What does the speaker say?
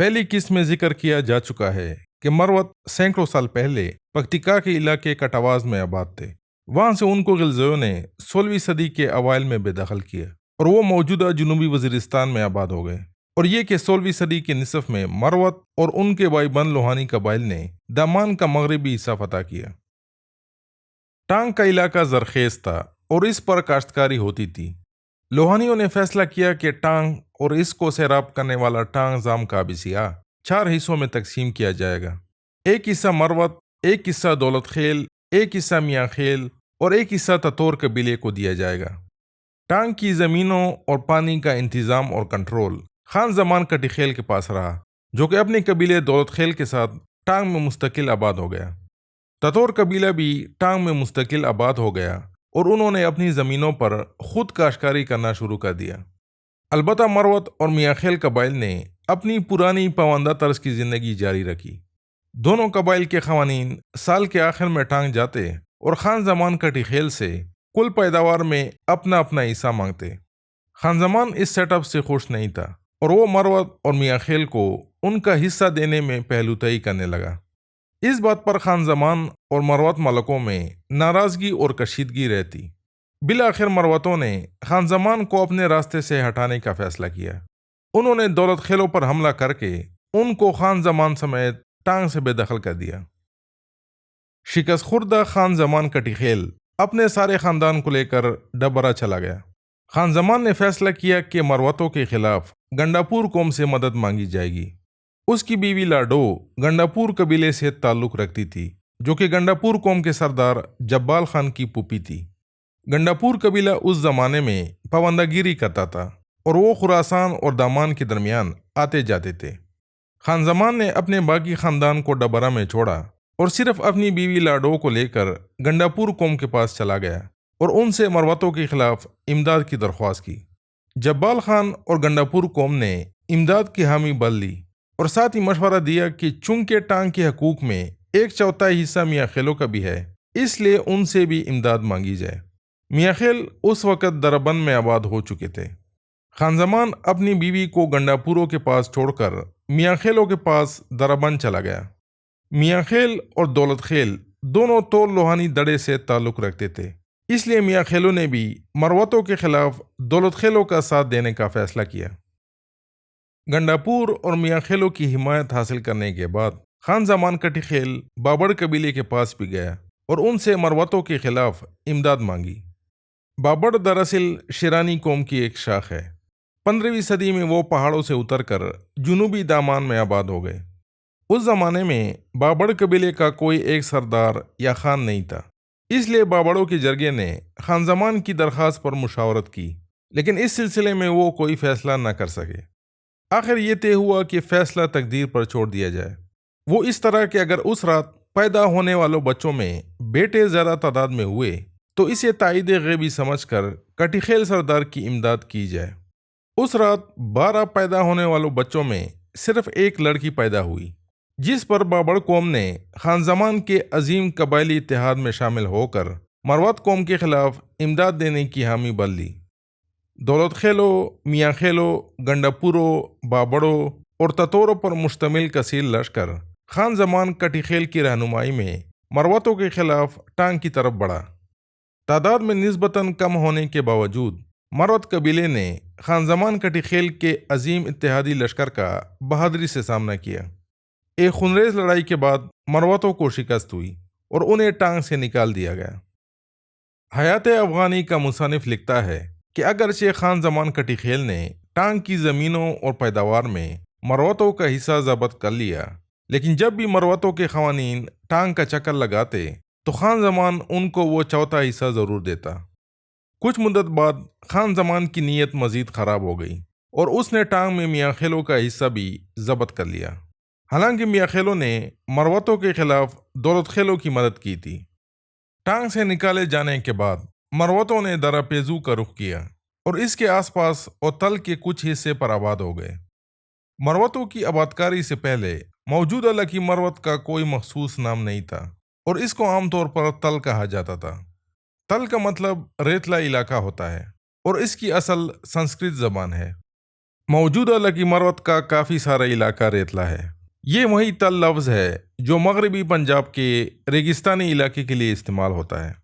پہلی قسط میں ذکر کیا جا چکا ہے کہ مروت سینکڑوں سال پہلے پکتیکا کے علاقے کٹاواز میں آباد تھے۔ وہاں سے ان کو غلزیوں نے 16ویں صدی کے اوائل میں بے دخل کیا اور وہ موجودہ جنوبی وزیرستان میں آباد ہو گئے، اور یہ کہ 16ویں صدی کے نصف میں مروت اور ان کے بھائی بن لوہانی قبائل نے دامان کا مغربی حصہ فتح کیا۔ ٹانگ کا علاقہ زرخیز تھا اور اس پر کاشتکاری ہوتی تھی۔ لوہانیوں نے فیصلہ کیا کہ ٹانگ اور اس کو سیراب کرنے والا ٹانگ زام کابسیا 4 حصوں میں تقسیم کیا جائے گا، ایک حصہ مروت، ایک حصہ دولت خیل، ایک حصہ میاں خیل اور ایک حصہ تتور قبیلے کو دیا جائے گا۔ ٹانگ کی زمینوں اور پانی کا انتظام اور کنٹرول خان زمان کٹی خیل کے پاس رہا، جو کہ اپنے قبیلے دولت خیل کے ساتھ ٹانگ میں مستقل آباد ہو گیا۔ تتور قبیلہ بھی ٹانگ میں مستقل آباد ہو گیا اور انہوں نے اپنی زمینوں پر خود کاشتکاری کرنا شروع کر دیا۔ البتہ مروت اور میاں خیل قبائل نے اپنی پرانی پابندہ طرز کی زندگی جاری رکھی۔ دونوں قبائل کے قوانین سال کے آخر میں ٹانگ جاتے اور خان زمان کٹی خیل سے کل پیداوار میں اپنا اپنا حصہ مانگتے۔ خان زمان اس سیٹ اپ سے خوش نہیں تھا اور وہ مروت اور میاں خیل کو ان کا حصہ دینے میں پہلوتائی کرنے لگا۔ اس بات پر خان زمان اور مروت ملکوں میں ناراضگی اور کشیدگی رہتی۔ بالآخر مروتوں نے خان زمان کو اپنے راستے سے ہٹانے کا فیصلہ کیا۔ انہوں نے دولت خیلوں پر حملہ کر کے ان کو خان زمان سمیت ٹانگ سے بے دخل کر دیا۔ شکست خوردہ خان زمان کٹی خیل اپنے سارے خاندان کو لے کر ڈبرا چلا گیا۔ خان زمان نے فیصلہ کیا کہ مروتوں کے خلاف گنڈاپور قوم سے مدد مانگی جائے گی۔ اس کی بیوی لاڈو گنڈاپور قبیلے سے تعلق رکھتی تھی، جو کہ گنڈاپور قوم کے سردار جبال خان کی پھوپھی تھی۔ گنڈاپور قبیلہ اس زمانے میں پابندہ گیری کرتا تھا اور وہ خراسان اور دامان کے درمیان آتے جاتے تھے۔ خان زمان نے اپنے باقی خاندان کو ڈبرا میں چھوڑا اور صرف اپنی بیوی لاڈو کو لے کر گنڈاپور قوم کے پاس چلا گیا اور ان سے مروتوں کے خلاف امداد کی درخواست کی۔ جبال خان اور گنڈاپور قوم نے امداد کی حامی بھر لی اور ساتھ ہی مشورہ دیا کہ چونکہ ٹانگ کے حقوق میں 1/4 حصہ میاں خیلوں کا بھی ہے، اس لیے ان سے بھی امداد مانگی جائے۔ میاں خیل اس وقت دربند میں آباد ہو چکے تھے۔ خان زمان اپنی بیوی کو گنڈاپوروں کے پاس چھوڑ کر میاں خیلوں کے پاس دربند چلا گیا۔ میاں خیل اور دولت خیل دونوں تور لوہانی دڑے سے تعلق رکھتے تھے، اس لیے میاں خیلوں نے بھی مروتوں کے خلاف دولت خیلوں کا ساتھ دینے کا فیصلہ کیا۔ گنڈاپور اور میاں خیلوں کی حمایت حاصل کرنے کے بعد خان زمان کٹی خیل بابڑ قبیلے کے پاس بھی گیا اور ان سے مروتوں کے خلاف امداد مانگی۔ بابڑ دراصل شیرانی قوم کی ایک شاخ ہے۔ 15ویں صدی میں وہ پہاڑوں سے اتر کر جنوبی دامان میں آباد ہو گئے۔ اس زمانے میں بابڑ قبیلے کا کوئی ایک سردار یا خان نہیں تھا، اس لیے بابڑوں کے جرگے نے خان زمان کی درخواست پر مشاورت کی، لیکن اس سلسلے میں وہ کوئی فیصلہ نہ کر سکے۔ آخر یہ طے ہوا کہ فیصلہ تقدیر پر چھوڑ دیا جائے، وہ اس طرح کہ اگر اس رات پیدا ہونے والوں بچوں میں بیٹے زیادہ تعداد میں ہوئے تو اسے تائید غیبی سمجھ کر کٹی خیل سردار کی امداد کی جائے۔ اس رات 12 پیدا ہونے والوں بچوں میں صرف ایک لڑکی پیدا ہوئی، جس پر بابڑ قوم نے خان زمان کے عظیم قبائلی اتحاد میں شامل ہو کر مروت قوم کے خلاف امداد دینے کی حامی بھر لی۔ دولت خیلوں، میاں خیلوں، گنڈاپوروں، بابڑوں اور تتوروں پر مشتمل کثیر لشکر خان زمان کٹی خیل کی رہنمائی میں مروتوں کے خلاف ٹانگ کی طرف بڑھا۔ تعداد میں نسبتاً کم ہونے کے باوجود مروت قبیلے نے خان زمان کٹی خیل کے عظیم اتحادی لشکر کا بہادری سے سامنا کیا۔ ایک خونریز لڑائی کے بعد مروتوں کو شکست ہوئی اور انہیں ٹانگ سے نکال دیا گیا۔ حیات افغانی کا مصنف لکھتا ہے کہ اگرچہ خان زمان کٹی خیل نے ٹانگ کی زمینوں اور پیداوار میں مروتوں کا حصہ ضبط کر لیا، لیکن جب بھی مروتوں کے قوانین ٹانگ کا چکر لگاتے تو خان زمان ان کو وہ 1/4 حصہ ضرور دیتا۔ کچھ مدت بعد خان زمان کی نیت مزید خراب ہو گئی اور اس نے ٹانگ میں میاں خیلوں کا حصہ بھی ضبط کر لیا۔ حالانکہ میاں خیلوں نے مروتوں کے خلاف دولت خیلوں کی مدد کی تھی۔ ٹانگ سے نکالے جانے کے بعد مروتوں نے درہ پیزو کا رخ کیا اور اس کے آس پاس اور تل کے کچھ حصے پر آباد ہو گئے۔ مروتوں کی آبادکاری سے پہلے موجودہ لکی مروت کا کوئی مخصوص نام نہیں تھا اور اس کو عام طور پر تل کہا جاتا تھا۔ تل کا مطلب ریتلا علاقہ ہوتا ہے اور اس کی اصل سنسکرت زبان ہے۔ موجودہ لکی مروت کا کافی سارا علاقہ ریتلا ہے۔ یہ وہی تل لفظ ہے جو مغربی پنجاب کے ریگستانی علاقے کے لیے استعمال ہوتا ہے۔